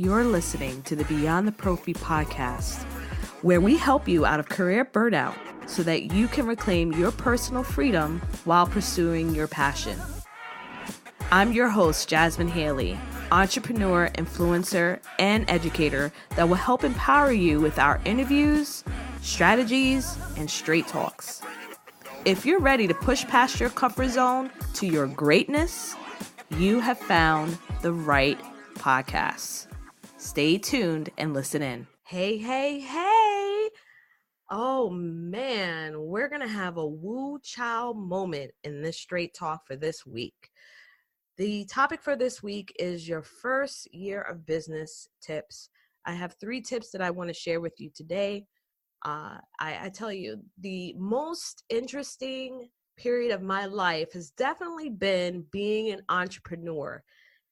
You're listening to the Beyond the Prophy podcast, where we help you out of career burnout so that you can reclaim your personal freedom while pursuing your passion. I'm your host, Jasmin Haley, entrepreneur, influencer, and educator that will help empower you with our interviews, strategies, and straight talks. If you're ready to push past your comfort zone to your greatness, you have found the right podcast. Stay tuned and listen in. Hey. Oh man, we're going to have a woo chow moment in this straight talk for this week. The topic for this week is your first year of business tips. I have 3 tips that I want to share with you today. I tell you, the most interesting period of my life has definitely been being an entrepreneur.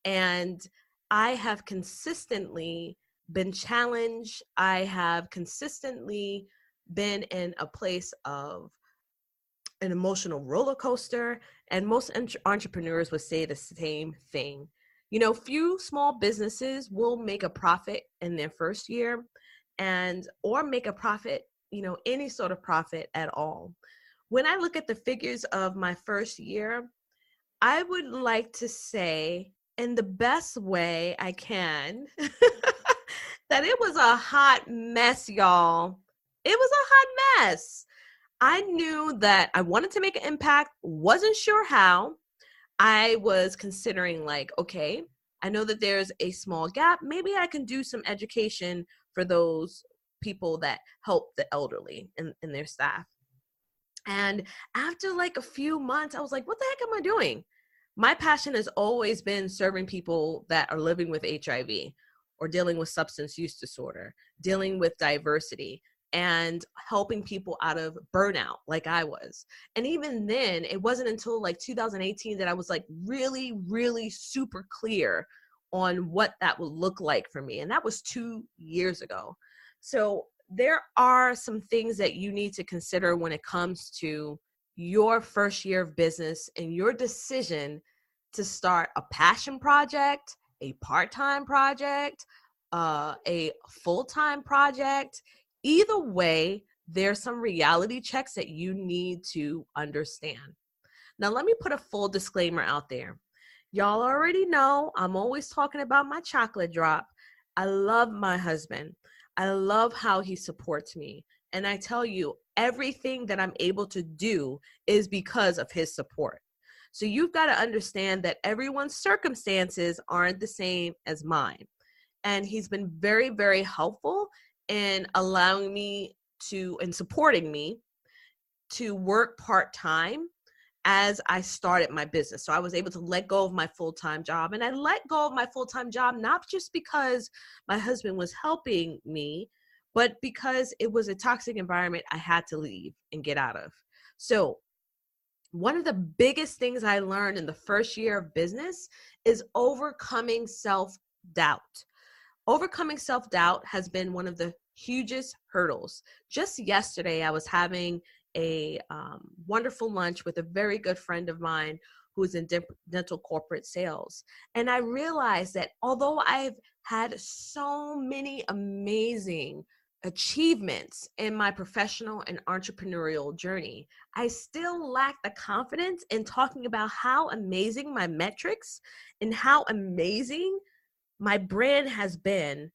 And I have consistently been challenged. I have consistently been in a place of an emotional roller coaster. And most entrepreneurs would say the same thing. You know, few small businesses will make a profit in their first year or make a profit, any sort of profit at all. When I look at the figures of my first year, I would like to say in the best way I can that it was a hot mess, y'all. It was a hot mess. I knew that I wanted to make an impact, wasn't sure how. I was considering okay, I know that there's a small gap. Maybe I can do some education for those people that help the elderly and their staff. And after a few months, I was like, what the heck am I doing? My passion has always been serving people that are living with HIV or dealing with substance use disorder, dealing with diversity, and helping people out of burnout like I was. And even then, it wasn't until 2018 that I was really, really super clear on what that would look like for me. And that was 2 years ago. So there are some things that you need to consider when it comes to your first year of business and your decision to start a passion project, a part-time project, a full-time project. Either way, there's some reality checks that you need to understand. Now, let me put a full disclaimer out there. Y'all already know I'm always talking about my chocolate drop. I love my husband. I love how he supports me. And I tell you, everything that I'm able to do is because of his support. So you've got to understand that everyone's circumstances aren't the same as mine. And he's been very, very helpful in allowing me and supporting me to work part-time as I started my business. So I was able to let go of my full-time job. And I let go of my full-time job, not just because my husband was helping me, but because it was a toxic environment I had to leave and get out of. So one of the biggest things I learned in the first year of business is overcoming self-doubt. Overcoming self-doubt has been one of the hugest hurdles. Just yesterday, I was having a wonderful lunch with a very good friend of mine who's in dental corporate sales. And I realized that although I've had so many amazing achievements in my professional and entrepreneurial journey, I still lack the confidence in talking about how amazing my metrics and how amazing my brand has been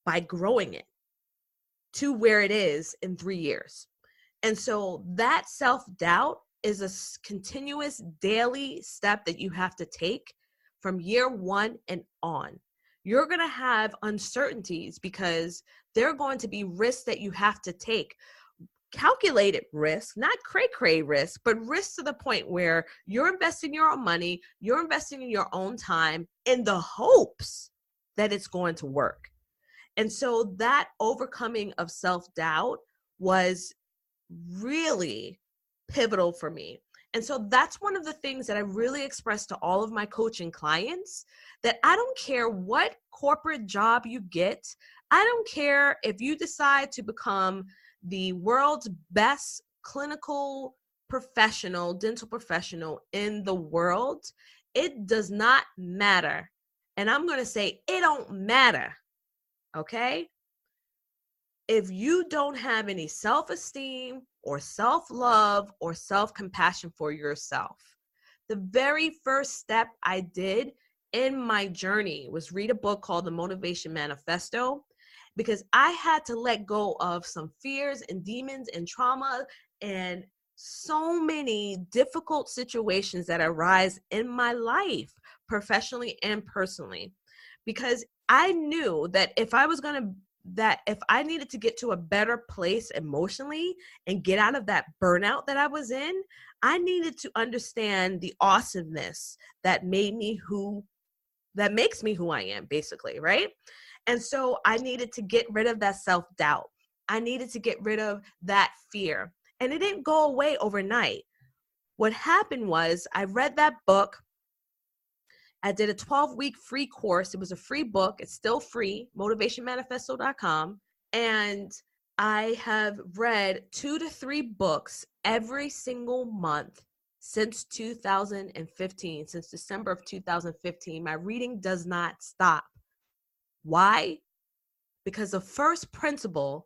by growing it to where it is in 3 years. And so that self-doubt is a continuous daily step that you have to take from year 1 and on. You're going to have uncertainties because there are going to be risks that you have to take. Calculated risk, not cray-cray risk, but risk to the point where you're investing your own money, you're investing in your own time in the hopes that it's going to work. And so that overcoming of self-doubt was really pivotal for me. And so that's one of the things that I really express to all of my coaching clients, that I don't care what corporate job you get. I don't care if you decide to become the world's best clinical professional, dental professional in the world. It does not matter. And I'm going to say it don't matter Okay? If you don't have any self-esteem or self-love or self-compassion for yourself, the very first step I did in my journey was read a book called The Motivation Manifesto, because I had to let go of some fears and demons and trauma and so many difficult situations that arise in my life, professionally and personally, because I knew that if I needed to get to a better place emotionally and get out of that burnout that I was in, I needed to understand the awesomeness that makes me who I am, basically, right? And so I needed to get rid of that self-doubt. I needed to get rid of that fear. And it didn't go away overnight. What happened was I read that book. I did a 12-week free course. It was a free book. It's still free, motivationmanifesto.com. And I have read 2 to 3 books every single month since 2015, since December of 2015. My reading does not stop. Why? Because the first principle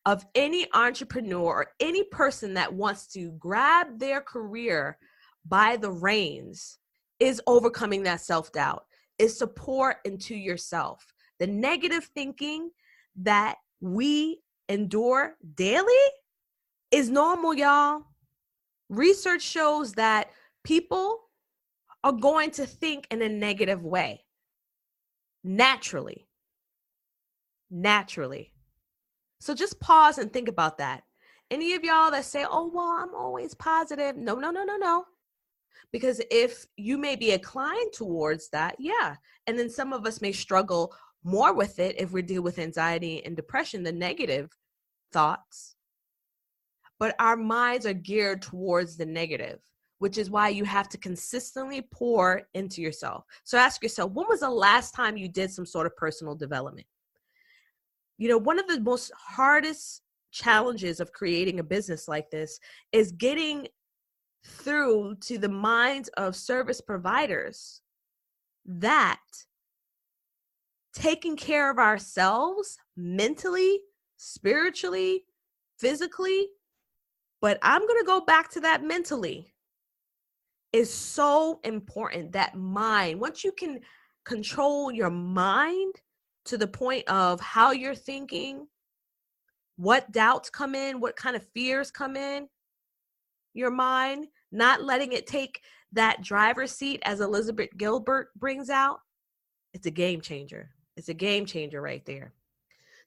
of any entrepreneur or any person that wants to grab their career by the reins is overcoming that self-doubt, is to pour into yourself. The negative thinking that we endure daily is normal, y'all. Research shows that people are going to think in a negative way. Naturally. So just pause and think about that. Any of y'all that say, oh, well, I'm always positive. No. Because if you may be inclined towards that, yeah. And then some of us may struggle more with it if we deal with anxiety and depression, the negative thoughts. But our minds are geared towards the negative, which is why you have to consistently pour into yourself. So ask yourself, when was the last time you did some sort of personal development? You know, one of the most hardest challenges of creating a business like this is getting through to the minds of service providers that taking care of ourselves mentally, spiritually, physically, but I'm going to go back to that mentally, is so important. That mind, once you can control your mind to the point of how you're thinking, what doubts come in, what kind of fears come in your mind, not letting it take that driver's seat, as Elizabeth Gilbert brings out, it's a game changer. It's a game changer right there.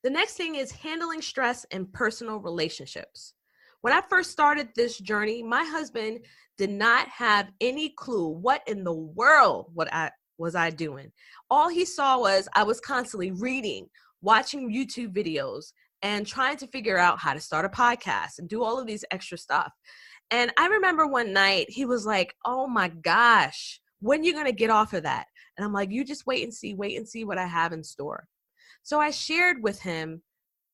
The next thing is handling stress in personal relationships. When I first started this journey, my husband did not have any clue what in the world was I doing. All he saw was I was constantly reading, watching YouTube videos, and trying to figure out how to start a podcast and do all of these extra stuff. And I remember one night he was like, oh my gosh, when are you going to get off of that? And I'm like, you just wait and see what I have in store. So I shared with him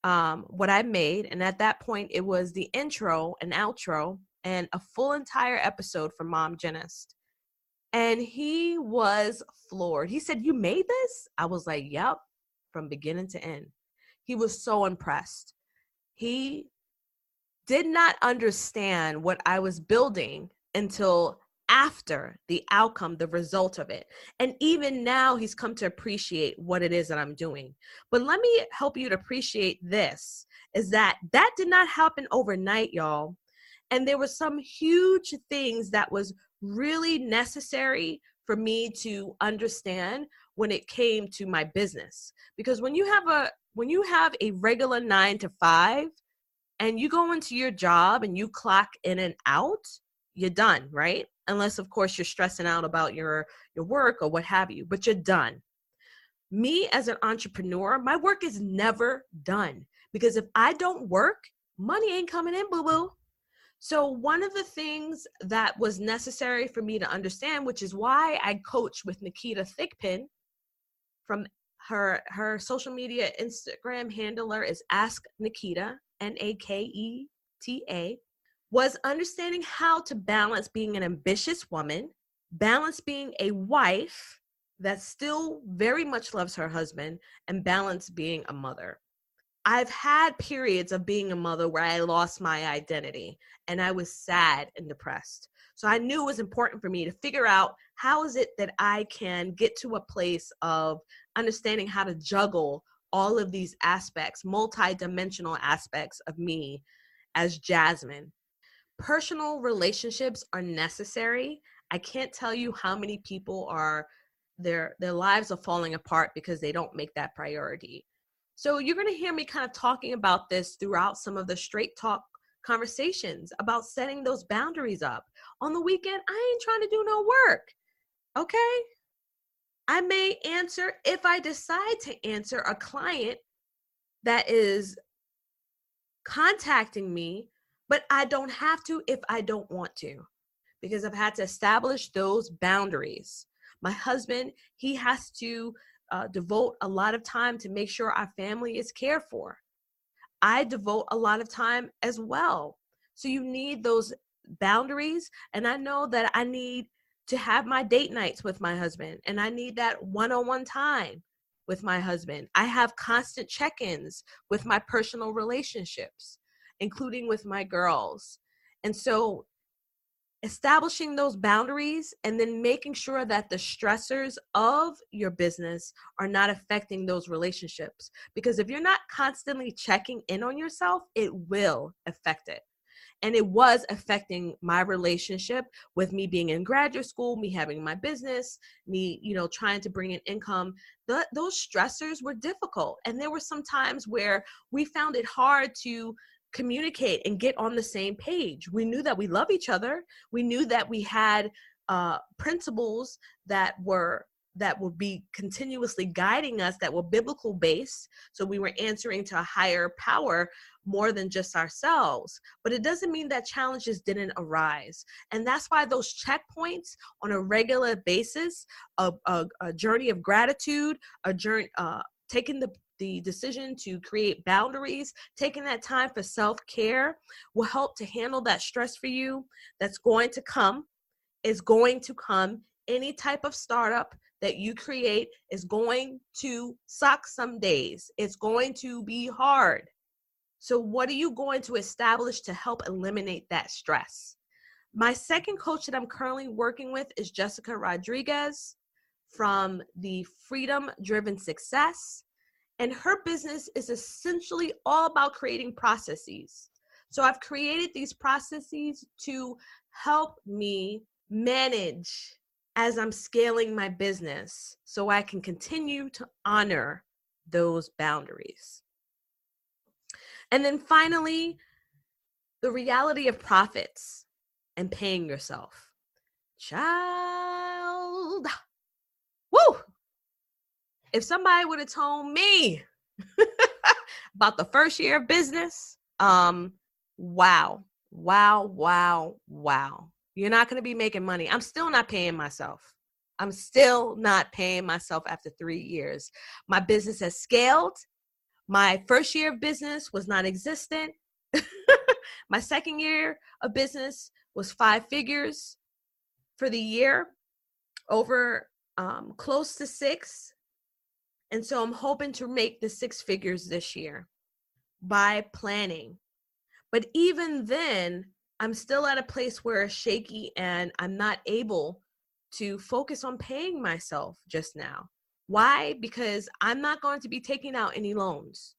what I made. And at that point, it was the intro and outro and a full entire episode from Mom Genist. And he was floored. He said, you made this? I was like, yep, from beginning to end. He was so impressed. He did not understand what I was building until after the outcome, the result of it. And even now he's come to appreciate what it is that I'm doing. But let me help you to appreciate this, is that did not happen overnight, y'all. And there were some huge things that was really necessary for me to understand when it came to my business. Because when you have a regular 9 to 5, and you go into your job and you clock in and out, you're done, right? Unless, of course, you're stressing out about your work or what have you, but you're done. Me as an entrepreneur, my work is never done, because if I don't work, money ain't coming in, boo-boo. So one of the things that was necessary for me to understand, which is why I coach with Nikita Thigpen, from her social media Instagram handler is Ask Nikita, Naketa, was understanding how to balance being an ambitious woman, balance being a wife, that still very much loves her husband and balance being a mother. I've had periods of being a mother where I lost my identity and I was sad and depressed. So I knew it was important for me to figure out how is it that I can get to a place of understanding how to juggle all of these aspects, multi-dimensional aspects of me as Jasmin. Personal relationships are necessary. I can't tell you how many people are their lives are falling apart because they don't make that priority. So you're going to hear me kind of talking about this throughout some of the straight talk conversations about setting those boundaries up. On the weekend, I ain't trying to do no work. Okay? I may answer, if I decide to answer a client that is contacting me, but I don't have to if I don't want to, because I've had to establish those boundaries. My husband, he has to devote a lot of time to make sure our family is cared for. I devote a lot of time as well. So you need those boundaries. And I know that I need to have my date nights with my husband, and I need that one-on-one time with my husband. I have constant check-ins with my personal relationships, including with my girls. And so establishing those boundaries and then making sure that the stressors of your business are not affecting those relationships. Because if you're not constantly checking in on yourself, it will affect it. And it was affecting my relationship with me being in graduate school, me having my business, me, trying to bring in income. Those stressors were difficult. And there were some times where we found it hard to communicate and get on the same page. We knew that we love each other. We knew that we had principles that would be continuously guiding us, that were biblical based. So we were answering to a higher power more than just ourselves. But it doesn't mean that challenges didn't arise. And that's why those checkpoints on a regular basis, a journey of gratitude, a journey, taking the decision to create boundaries, taking that time for self-care will help to handle that stress for you that's going to come, is going to come. Any type of startup that you create is going to suck some days. It's going to be hard. So what are you going to establish to help eliminate that stress? My second coach that I'm currently working with is Jessica Rodriguez from the Freedom Driven Success. And her business is essentially all about creating processes. So I've created these processes to help me manage as I'm scaling my business so I can continue to honor those boundaries. And then finally, the reality of profits and paying yourself. Child. Woo! If somebody would have told me about the first year of business, wow. You're not going to be making money. I'm still not paying myself. After 3 years. My business has scaled. My first year of business was non-existent. My second year of business was 5 figures for the year, over close to 6. And so I'm hoping to make the 6 figures this year by planning. But even then, I'm still at a place where it's shaky and I'm not able to focus on paying myself just now. Why? Because I'm not going to be taking out any loans.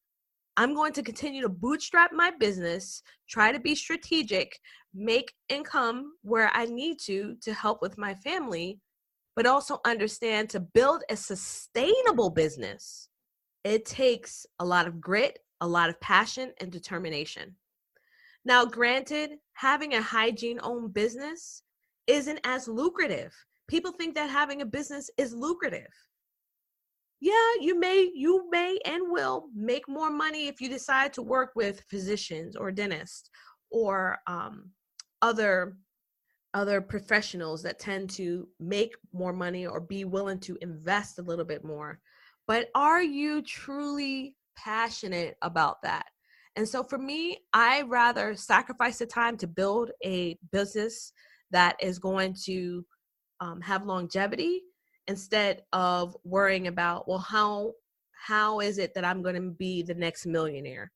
I'm going to continue to bootstrap my business, try to be strategic, make income where I need to help with my family, but also understand to build a sustainable business. It takes a lot of grit, a lot of passion, and determination. Now, granted, having a hygiene-owned business isn't as lucrative. People think that having a business is lucrative. Yeah, you may and will make more money if you decide to work with physicians or dentists or other professionals that tend to make more money or be willing to invest a little bit more. But are you truly passionate about that? And so for me, I rather sacrifice the time to build a business that is going to have longevity instead of worrying about, well, how is it that I'm going to be the next millionaire?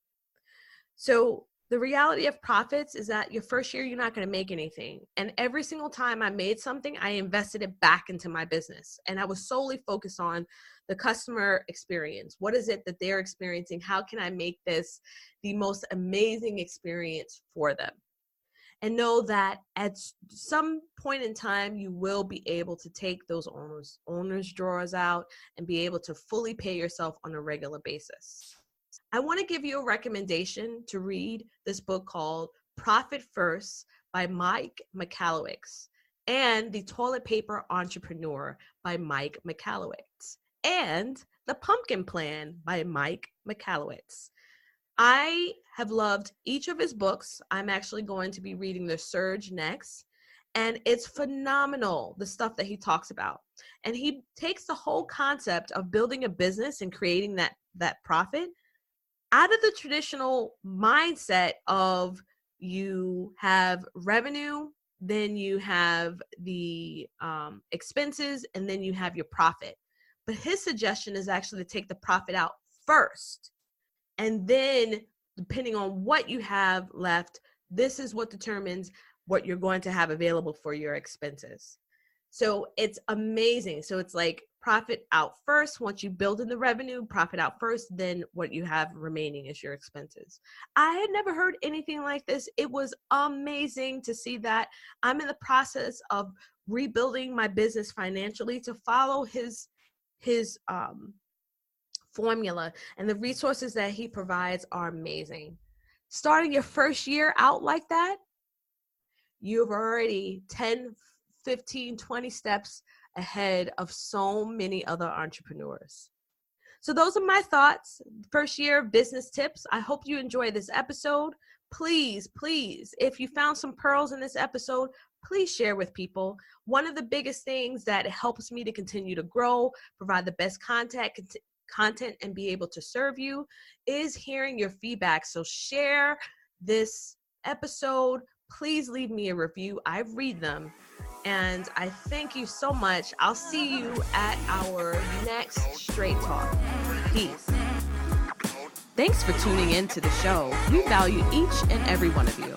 So the reality of profits is that your first year, you're not going to make anything. And every single time I made something, I invested it back into my business. And I was solely focused on the customer experience. What is it that they're experiencing? How can I make this the most amazing experience for them? And know that at some point in time, you will be able to take those owner's drawers out and be able to fully pay yourself on a regular basis. I want to give you a recommendation to read this book called Profit First by Mike Michalowiscz and The Toilet Paper Entrepreneur by Mike Michalowiscz and The Pumpkin Plan by Mike Michalowiscz. I have loved each of his books. I'm actually going to be reading The Surge next. And it's phenomenal, the stuff that he talks about. And he takes the whole concept of building a business and creating that profit out of the traditional mindset of you have revenue, then you have the expenses, and then you have your profit. But his suggestion is actually to take the profit out first. And then depending on what you have left, this is what determines what you're going to have available for your expenses. So it's amazing. So it's like profit out first. Once you build in the revenue, profit out first, then what you have remaining is your expenses. I had never heard anything like this. It was amazing to see that. I'm in the process of rebuilding my business financially to follow his formula, and the resources that he provides are amazing. Starting your first year out like that, you've already 10, 15, 20 steps ahead of so many other entrepreneurs. So those are my thoughts. First year business tips. I hope you enjoy this episode. Please, if you found some pearls in this episode, please share with people. One of the biggest things that helps me to continue to grow, provide the best content and be able to serve you is hearing your feedback. So share this episode. Please leave me a review. I read them. And I thank you so much. I'll see you at our next Straight Talk. Peace. Thanks for tuning in to the show. We value each and every one of you.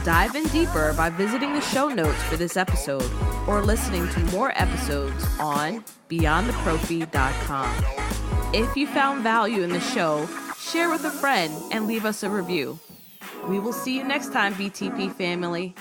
Dive in deeper by visiting the show notes for this episode or listening to more episodes on beyondtheprophy.com. If you found value in the show, share with a friend and leave us a review. We will see you next time, BTP family.